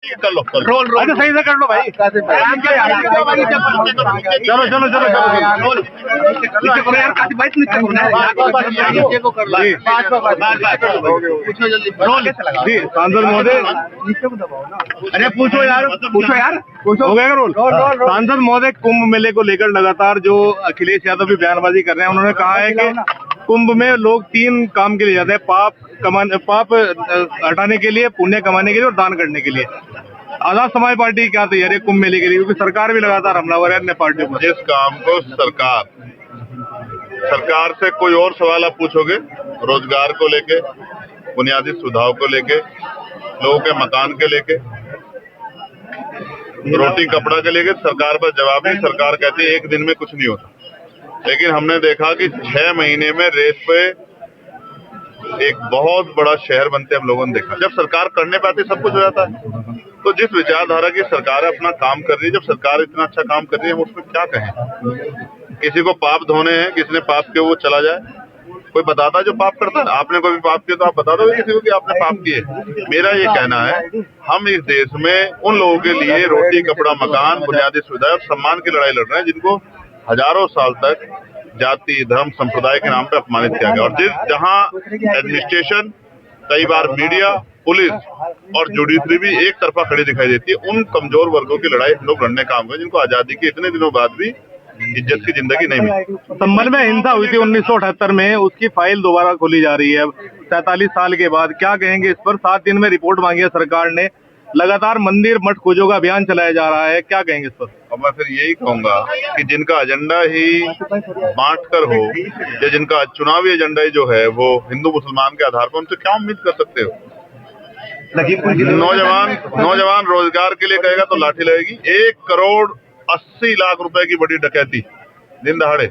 कर लो रोल अच्छा सही से कर लो भाई। चलो चलो चलो रोल नीचे करो यार, काफी भाई नीचे करो रोल जी। सांसद महोदय अरे पूछो यार हो गया रोल। सांसद महोदय, कुंभ मेले को लेकर लगातार जो अखिलेश यादव भी बयानबाजी कर रहे हैं, उन्होंने कहा है कि कुंभ में लोग 3 काम के लिए जाते हैं, पाप हटाने के लिए, पुण्य कमाने के लिए और दान करने के लिए। आजाद समाज पार्टी क्या तैयारी है कुंभ मेले के लिए, क्योंकि सरकार भी लगातार हमलावर है अन्य पार्टियों पर। जिस काम को सरकार से कोई और सवाल आप पूछोगे, रोजगार को लेके, बुनियादी सुविधाओं को लेके, लोगों के मकान के लेके, रोटी कपड़ा के लेके, सरकार पर जवाब नहीं। सरकार कहती है 1 दिन में कुछ नहीं होता, लेकिन हमने देखा कि 6 महीने में रेत पे एक बहुत बड़ा शहर बनते हम लोगों ने देखा। जब सरकार करने पे आती सब कुछ हो जाता है। तो जिस विचारधारा की सरकार अपना काम कर रही है, जब सरकार इतना अच्छा काम कर रही है, हम उसमें क्या कहें। किसी को पाप धोने हैं, किसी ने पाप किया वो चला जाए। कोई बताता जो पाप करता है, आपने कोई भी पाप किया तो आप बता दो किसी को कि आपने पाप किए। मेरा ये कहना है, हम इस देश में उन लोगों के लिए रोटी कपड़ा मकान बुनियादी सुविधा और सम्मान की लड़ाई लड़ रहे हैं जिनको हजारों साल तक जाति धर्म संप्रदाय के नाम पे अपमानित किया गया। और जहां एडमिनिस्ट्रेशन, कई बार मीडिया, पुलिस और जुडिशरी भी एक तरफा खड़ी दिखाई देती है, उन कमजोर वर्गों की लड़ाई हम लोग लड़ने काम करें जिनको आजादी के इतने दिनों बाद भी इज्जत की जिंदगी नहीं मिली। संभल में हिंसा हुई थी 1978 में, उसकी फाइल दोबारा खोली जा रही है 47 साल के बाद। क्या कहेंगे इस पर? 7 दिन में रिपोर्ट मांगी है सरकार ने, लगातार मंदिर मठ खोजो का अभियान चलाया जा रहा है, क्या कहेंगे इस पर? और मैं फिर यही कहूंगा कि जिनका एजेंडा ही बांट कर हो, या जिनका चुनावी एजेंडा ही जो है वो हिंदू मुसलमान के आधार पर, उनसे क्या उम्मीद कर सकते हो। नौजवान रोजगार के लिए कहेगा तो लाठी लगेगी। 1,80,00,000 रुपए की बड़ी डकैती दिन दहाड़े।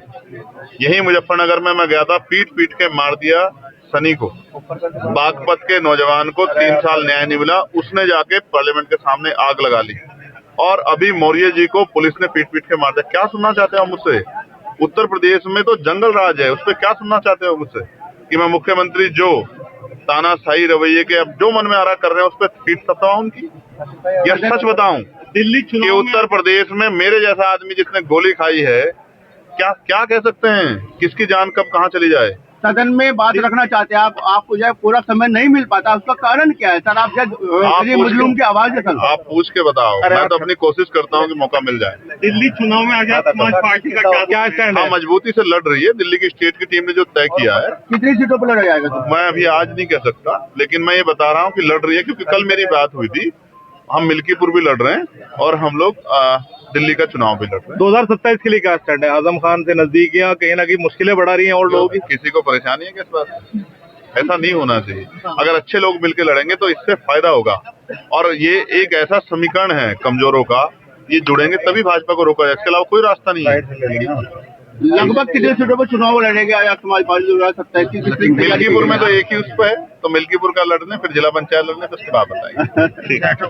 यही मुजफ्फरनगर में मैं गया था, पीट पीट के मार दिया सनी को। बागपत के नौजवान को 3 साल न्याय नहीं मिला, उसने जाके पार्लियामेंट के सामने आग लगा ली। और अभी मौर्य जी को पुलिस ने पीट पीट के मार दिया। क्या सुनना चाहते हो मुझसे? उत्तर प्रदेश में तो जंगल राज है, उस पर क्या सुनना चाहते हो मुझसे कि मैं मुख्यमंत्री जो तानाशाही रवैये के अब जो मन में आ रहा कर रहे हैं उस पर पीट सकता हूं उनकी? या सच बताऊं दिल्ली कि उत्तर प्रदेश में मेरे जैसा आदमी जिसने गोली खाई है, क्या कह सकते हैं किसकी जान कब कहां चली जाए। सदन में बात रखना चाहते हैं आपको जो है पूरा समय नहीं मिल पाता, उसका कारण क्या है सर? आप मजलूम की आवाज है सर, आप पूछ के बताओ। मैं तो अपनी कोशिश करता हूँ कि मौका मिल जाए। दिल्ली चुनाव में आजाद समाज पार्टी का क्या स्टैंड है? हाँ, मजबूती से लड़ रही है। दिल्ली की स्टेट की टीम ने जो तय किया है। कितनी सीटों पर लड़ा जाएगा सर? मैं अभी आज नहीं कह सकता, लेकिन मैं ये बता रहा हूँ कि लड़ रही है, क्योंकि कल मेरी बात हुई थी। हम मिल्कीपुर भी लड़ रहे हैं और हम लोग दिल्ली का चुनाव भी लड़ रहे हैं। 2027 के लिए क्या स्टैंड है? आजम खान से नजदीकियां कहीं ना कहीं मुश्किलें बढ़ा रही हैं और लोगों की। किसी को परेशानी है किस बात? ऐसा नहीं होना चाहिए। अगर अच्छे लोग मिलकर लड़ेंगे तो इससे फायदा होगा। और ये एक ऐसा समीकरण है कमजोरों का, ये जुड़ेंगे तभी भाजपा को रोका जाए, इसके अलावा कोई रास्ता नहीं है। लगभग कितने सीटों पर चुनाव लड़ेंगे आजाद समाज पार्टी? मिल्कीपुर में तो एक ही उस पर है, तो मिल्कीपुर का लड़ने, फिर जिला पंचायत लड़ने, फिर उसके बाद बताएंगे।